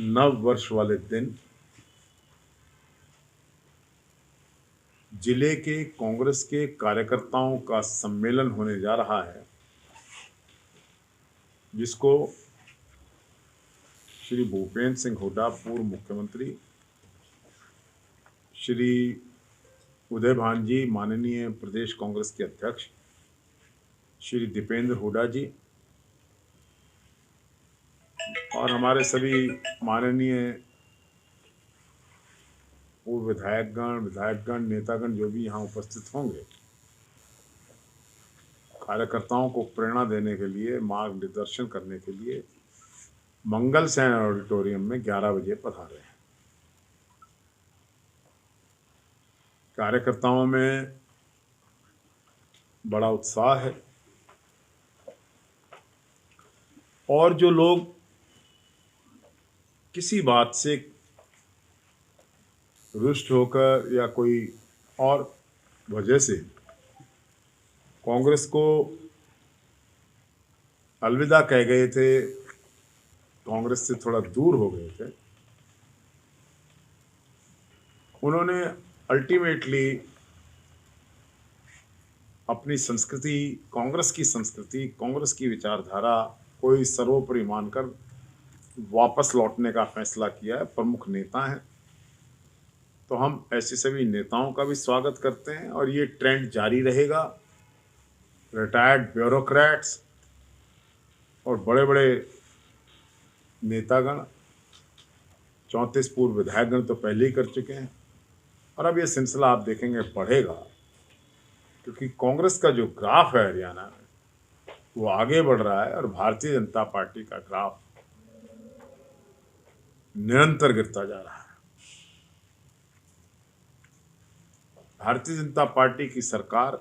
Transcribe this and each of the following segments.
नव वर्ष वाले दिन जिले के कांग्रेस के कार्यकर्ताओं का सम्मेलन होने जा रहा है, जिसको श्री भूपेंद्र सिंह हुड्डा पूर्व मुख्यमंत्री, श्री उदय भान जी माननीय प्रदेश कांग्रेस के अध्यक्ष, श्री दीपेंद्र हुड्डा जी और हमारे सभी माननीय पूर्व विधायकगण, नेतागण जो भी यहाँ उपस्थित होंगे, कार्यकर्ताओं को प्रेरणा देने के लिए, मार्गदर्शन करने के लिए मंगल सेन ऑडिटोरियम में 11 बजे पधारे हैं। कार्यकर्ताओं में बड़ा उत्साह है और जो लोग किसी बात से रुष्ट होकर या कोई और वजह से कांग्रेस को अलविदा कह गए थे, कांग्रेस से थोड़ा दूर हो गए थे, उन्होंने अल्टीमेटली अपनी संस्कृति, कांग्रेस की संस्कृति, कांग्रेस की विचारधारा को सर्वोपरि मानकर वापस लौटने का फैसला किया है। प्रमुख नेता हैं, तो हम ऐसे सभी नेताओं का भी स्वागत करते हैं और ये ट्रेंड जारी रहेगा। रिटायर्ड ब्यूरोक्रेट्स और बड़े बड़े नेतागण, 34 पूर्व विधायकगण तो पहले ही कर चुके हैं और अब ये सिलसिला आप देखेंगे बढ़ेगा, क्योंकि कांग्रेस का जो ग्राफ है हरियाणा में वो आगे बढ़ रहा है और भारतीय जनता पार्टी का ग्राफ निरंतर गिरता जा रहा है। भारतीय जनता पार्टी की सरकार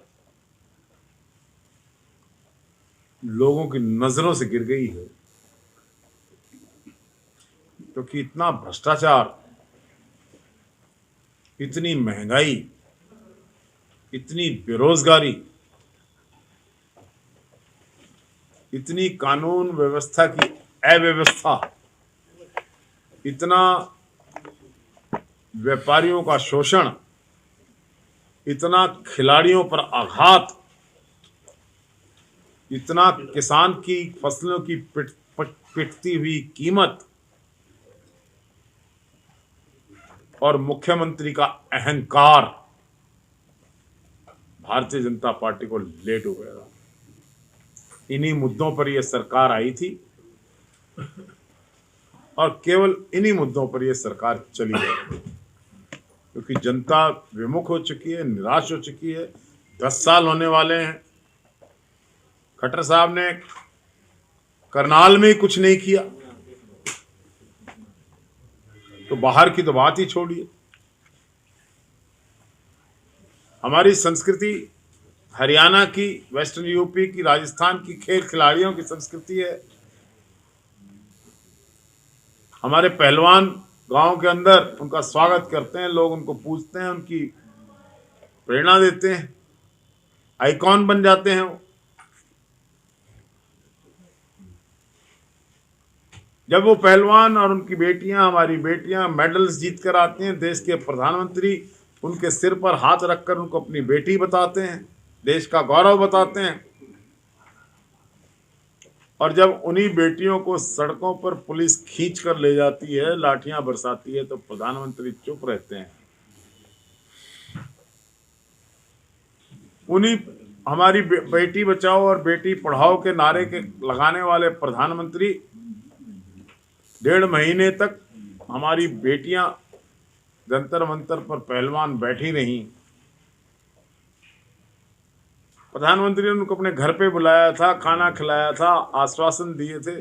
लोगों की नजरों से गिर गई है, क्योंकि इतना भ्रष्टाचार, इतनी महंगाई, इतनी बेरोजगारी, इतनी कानून व्यवस्था की अव्यवस्था, इतना व्यापारियों का शोषण, इतना खिलाड़ियों पर आघात, इतना किसान की फसलों की पिटती हुई कीमत और मुख्यमंत्री का अहंकार भारतीय जनता पार्टी को ले डूबेगा। इन्हीं मुद्दों पर यह सरकार आई थी और केवल इन्हीं मुद्दों पर यह सरकार चली गई, क्योंकि जनता विमुख हो चुकी है, निराश हो चुकी है। 10 साल होने वाले हैं। खट्टर साहब ने करनाल में ही कुछ नहीं किया, तो बाहर की तो बात ही छोड़िए। हमारी संस्कृति हरियाणा की, वेस्टर्न यूपी की, राजस्थान की खेल खिलाड़ियों की संस्कृति है। हमारे पहलवान गांव के अंदर उनका स्वागत करते हैं, लोग उनको पूछते हैं, उनकी प्रेरणा देते हैं, आइकॉन बन जाते हैं। जब वो पहलवान और उनकी बेटियां, हमारी बेटियां मेडल्स जीत कर आती हैं, देश के प्रधानमंत्री उनके सिर पर हाथ रखकर उनको अपनी बेटी बताते हैं, देश का गौरव बताते हैं। और जब उन्हीं बेटियों को सड़कों पर पुलिस खींच कर ले जाती है, लाठियां बरसाती है, तो प्रधानमंत्री चुप रहते हैं। उन्हीं हमारी बेटी बचाओ और बेटी पढ़ाओ के नारे के लगाने वाले प्रधानमंत्री 1.5 महीने तक हमारी बेटियां जंतर मंतर पर पहलवान बैठी रहीं। प्रधानमंत्री ने उनको अपने घर पे बुलाया था, खाना खिलाया था, आश्वासन दिए थे,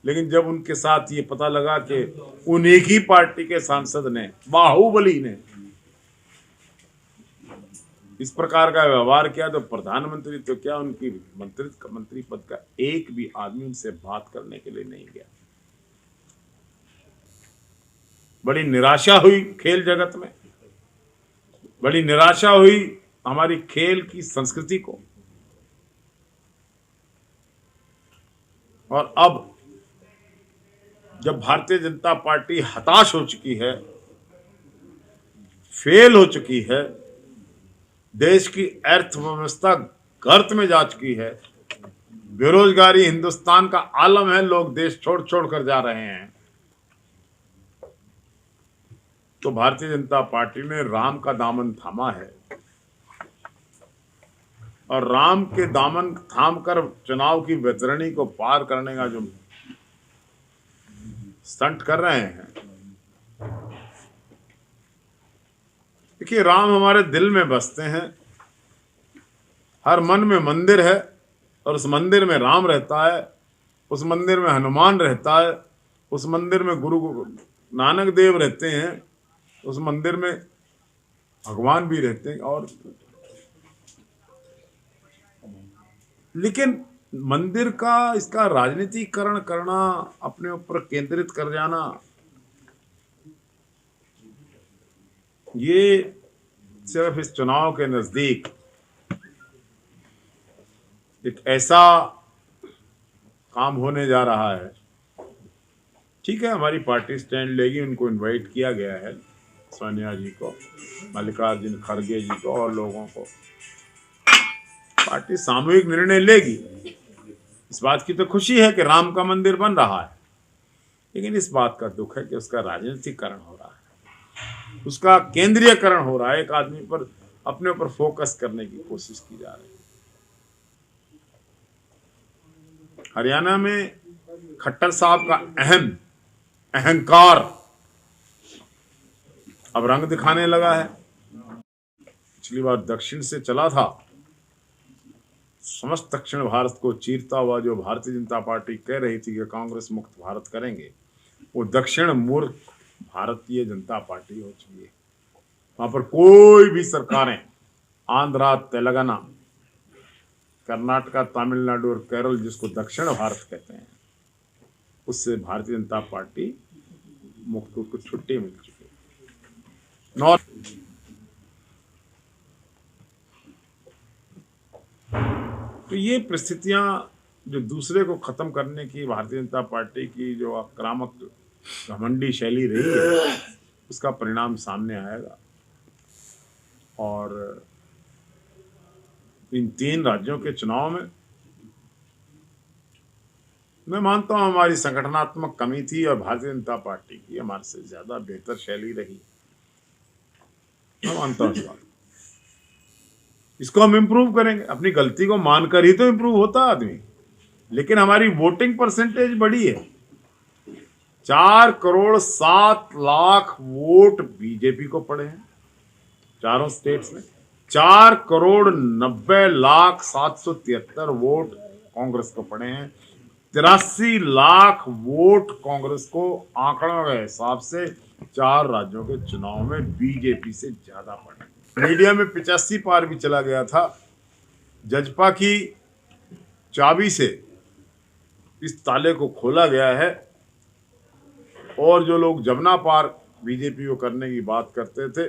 लेकिन जब उनके साथ ये पता लगा कि उन्हीं की पार्टी के सांसद ने, बाहुबली ने इस प्रकार का व्यवहार किया, तो प्रधानमंत्री तो क्या, उनकी मंत्री पद का एक भी आदमी उनसे बात करने के लिए नहीं गया। बड़ी निराशा हुई खेल जगत में, बड़ी निराशा हुई हमारी खेल की संस्कृति को। और अब जब भारतीय जनता पार्टी हताश हो चुकी है, फेल हो चुकी है, देश की अर्थव्यवस्था गर्त में जा चुकी है, बेरोजगारी हिंदुस्तान का आलम है, लोग देश छोड़ छोड़ कर जा रहे हैं, तो भारतीय जनता पार्टी ने राम का दामन थामा है और राम के दामन थामकर चुनाव की वैतरणी को पार करने का जो स्टंट कर रहे हैं। देखिए, राम हमारे दिल में बसते हैं, हर मन में मंदिर है और उस मंदिर में राम रहता है, उस मंदिर में हनुमान रहता है, उस मंदिर में गुरु नानक देव रहते हैं, उस मंदिर में भगवान भी रहते हैं। और लेकिन मंदिर का इसका राजनीतिकरण करना, अपने ऊपर केंद्रित कर जाना, ये सिर्फ इस चुनाव के नजदीक एक ऐसा काम होने जा रहा है। ठीक है, हमारी पार्टी स्टैंड लेगी, उनको इनवाइट किया गया है, सोनिया जी को, मल्लिकार्जुन खड़गे जी को और लोगों को। पार्टी सामूहिक निर्णय लेगी। इस बात की तो खुशी है कि राम का मंदिर बन रहा है, लेकिन इस बात का दुख है कि उसका राजनीतिकरण हो रहा है, उसका केंद्रीयकरण हो रहा है, एक आदमी पर अपने ऊपर फोकस करने की कोशिश की जा रही है। हरियाणा में खट्टर साहब का अहंकार अब रंग दिखाने लगा है। पिछली बार दक्षिण से चला था, समस्त दक्षिण भारत को चीरता हुआ जो भारतीय जनता पार्टी कह रही थी कि कांग्रेस मुक्त भारत करेंगे, वो दक्षिण मूर्ख भारतीय जनता पार्टी हो चुकी है। वहां पर कोई भी सरकारें, आंध्रा, तेलंगाना, कर्नाटका, तमिलनाडु और केरल, जिसको दक्षिण भारत कहते हैं, उससे भारतीय जनता पार्टी मुक्त को छुट्टी मिल चुकी है। नॉर्थ तो ये परिस्थितियां जो दूसरे को खत्म करने की भारतीय जनता पार्टी की जो आक्रामक घमंडी शैली रही है, उसका परिणाम सामने आएगा। और इन 3 राज्यों के चुनाव में मैं मानता हूं हमारी संगठनात्मक कमी थी और भारतीय जनता पार्टी की हमारे से ज्यादा बेहतर शैली रही। मैं मानता हूं इस बात, इसको हम इम्प्रूव करेंगे। अपनी गलती को मानकर ही तो इम्प्रूव होता आदमी। लेकिन हमारी वोटिंग परसेंटेज बढ़ी है, 4 करोड़ 7 लाख वोट बीजेपी को पड़े हैं चारों स्टेट्स में, 4 करोड़ 90 लाख 773 वोट कांग्रेस को पड़े हैं, 83 लाख वोट कांग्रेस को आंकड़ों के हिसाब से 4 राज्यों के चुनाव में बीजेपी से ज्यादा पड़े। मीडिया में 85 पार भी चला गया था। जजपा की चाबी से इस ताले को खोला गया है और जो लोग जमुना पार बीजेपी को करने की बात करते थे,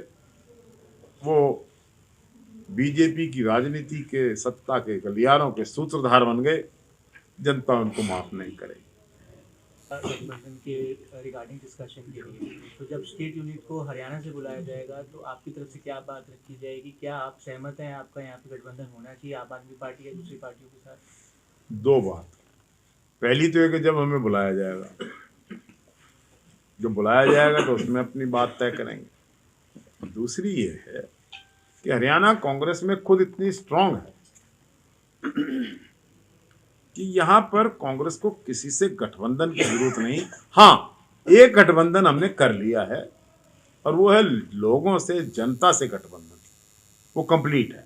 वो बीजेपी की राजनीति के, सत्ता के गलियारों के सूत्रधार बन गए। जनता उनको माफ नहीं करेगी। गठबंधन के रिगार्डिंग डिस्कशन के लिए, तो जब स्टेट यूनिट को हरियाणा से बुलाया जाएगा तो आपकी तरफ से क्या बात रखी जाएगी? क्या आप सहमत हैं, आपका यहाँ पे गठबंधन होना चाहिए आप आदमी पार्टी या दूसरी पार्टियों के साथ? 2 बात। पहली तो है कि जब हमें बुलाया जाएगा, जब बुलाया जाएगा तो उसमें अपनी बात तय करेंगे। दूसरी ये है कि हरियाणा कांग्रेस में खुद इतनी स्ट्रांग है कि यहाँ पर कांग्रेस को किसी से गठबंधन की जरूरत नहीं। हाँ, एक गठबंधन हमने कर लिया है और वो है लोगों से, जनता से गठबंधन, वो कंप्लीट है।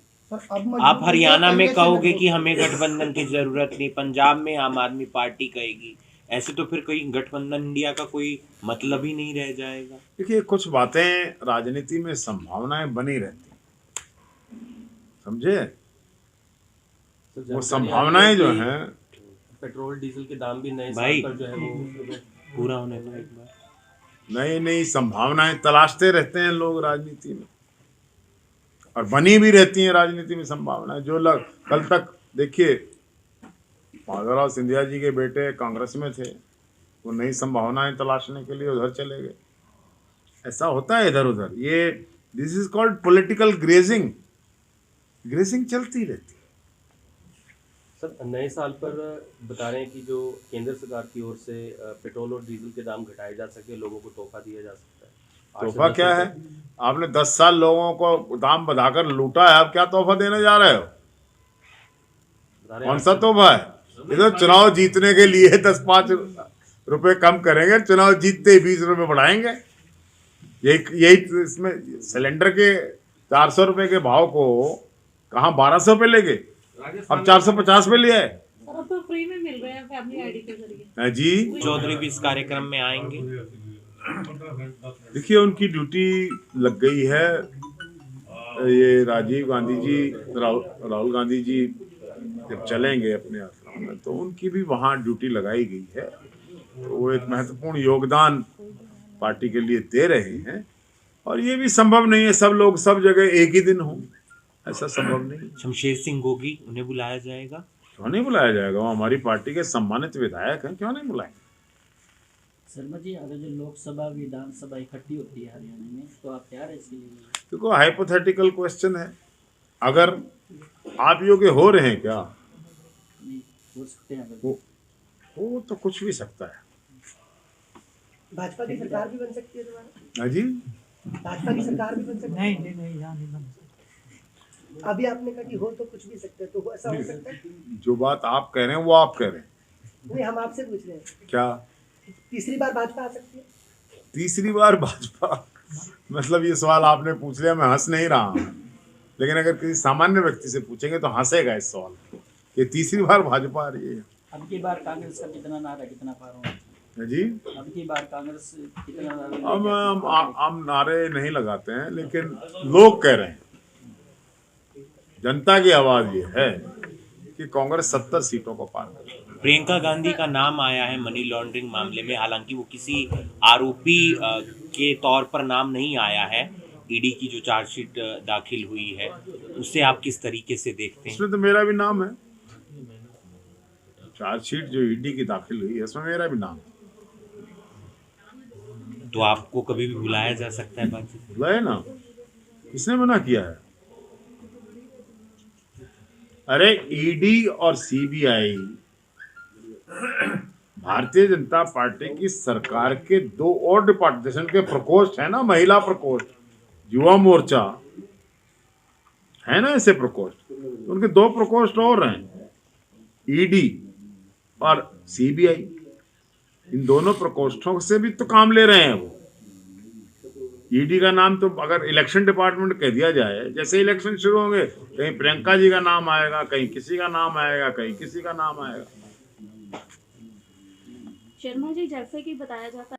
आप हरियाणा में कहोगे कि हमें गठबंधन की जरूरत नहीं, पंजाब में आम आदमी पार्टी कहेगी, ऐसे तो फिर कोई गठबंधन इंडिया का कोई मतलब ही नहीं रह जाएगा। देखिए, कुछ बातें राजनीति में संभावनाएं बनी रहती, समझे? वो संभावनाएं जो हैं, पेट्रोल डीजल के दाम भी नए भाई साल पर जो है वो पूरा होने को एक बार, नई नई संभावनाएं तलाशते रहते हैं लोग राजनीति में, और बनी भी रहती हैं राजनीति में संभावनाएं। जो लोग कल तक देखिए, माधवराव सिंधिया जी के बेटे कांग्रेस में थे, वो नई संभावनाएं तलाशने के लिए उधर चले गए। ऐसा होता है इधर उधर। ये this is called political grazing. Grazing चलती रहती है। सर नए साल पर बता रहे हैं कि जो केंद्र सरकार की ओर से पेट्रोल और डीजल के दाम घटाए जा सके, लोगों को तोहफा दिया जा सकता है। 8 से तोहफा 10 क्या है? रुपए। आपने 10 साल लोगों को दाम बढ़ाकर लूटा है, आप क्या तोहफा देने जा रहे हो? बता रहे हैं कौन सा तोहफा है? ये तो चुनाव जीतने के लिए 10-5 रुपए कम करेंगे, चुनाव जीतते ही 20 रुपए बढ़ाएंगे। यही इसमें सिलेंडर के 400 रुपए के भाव को कहाँ 1200 पे ले गए, अब 450 पे लिया है। सर अब तो फ्री में मिल रहे हैं फैमिली आईडी के जरिए। है जी। चौधरी भी इस कार्यक्रम में आएंगे। देखिए उनकी ड्यूटी लग गई है। ये राजीव गांधी जी, राहुल गांधी जी जब चलेंगे अपने यात्रा में तो उनकी भी वहाँ ड्यूटी लगाई गई है। तो वो एक महत्वपूर्ण योगदान पार्टी के लिए दे रहे हैं। और ये भी संभव नहीं है सब लोग सब जगह एक ही दिन हो, ऐसा संभव नहीं। शमशेर सिंह गोगी, उन्हें बुलाया जाएगा? क्यों नहीं बुलाया जाएगा? वो हमारी पार्टी के सम्मानित विधायक हैं, क्यों नहीं बुलाएंगे? शर्मा जी, अगर जो लोकसभा विधानसभा इकट्ठी होती है हरियाणा में तो आप तैयार है इसके लिए? देखो हाइपोथेटिकल क्वेश्चन है। अगर आप योग्य हो रहे हैं क्या? नहीं हो सकते हैं अगर। वो तो कुछ भी सकता है। भाजपा की सरकार भी बन सकती है दोबारा? हाँ जी। भाजपा की सरकार भी बन सकती है? नहीं यहाँ नहीं बन सकता। अभी आपने कहा कि हो तो कुछ भी सकता है, तो ऐसा हो सकता है? जो बात आप कह रहे हैं वो आप कह रहे हैं। नहीं, हम आपसे पूछ रहे हैं, क्या तीसरी बार भाजपा आ सकती है? तीसरी बार भाजपा? मतलब ये सवाल आपने पूछ लिया, मैं हंस नहीं रहा हूँ। लेकिन अगर किसी सामान्य व्यक्ति से पूछेंगे तो हंसेगा इस सवाल कि तीसरी बार भाजपा आ रही है। अब की बार कांग्रेस का कितना नारा, कितना पार होगा? है जी। अब की बार कांग्रेस कितना नारा? अब हम नारे नहीं लगाते हैं, लेकिन लोग कह रहे हैं, जनता की आवाज ये है कि कांग्रेस 70 सीटों को पार करेगी। प्रियंका गांधी का नाम आया है मनी लॉन्ड्रिंग मामले में, हालांकि वो किसी आरोपी के तौर पर नाम नहीं आया है। ईडी की जो चार्जशीट दाखिल हुई है उससे आप किस तरीके से देखते हैं? इसमें तो मेरा भी नाम है। चार्जशीट जो ईडी की दाखिल हुई है इसमें मेरा भी नाम है। तो आपको कभी भी बुलाया जा सकता है बातचीत? बुलाए ना, किसने मना किया है? अरे ईडी और सीबीआई भारतीय जनता पार्टी की सरकार के 2 और डिपार्टमेंट के प्रकोष्ठ है ना, महिला प्रकोष्ठ, युवा मोर्चा है ना, ऐसे प्रकोष्ठ। उनके 2 प्रकोष्ठ और हैं, ईडी और सीबीआई। इन दोनों प्रकोष्ठों से भी तो काम ले रहे हैं वो। ईडी का नाम तो अगर इलेक्शन डिपार्टमेंट कह दिया जाए, जैसे इलेक्शन शुरू होंगे कहीं प्रियंका जी का नाम आएगा, कहीं किसी का नाम आएगा, कहीं किसी का नाम आएगा। शर्मा जी, जैसे कि बताया जाता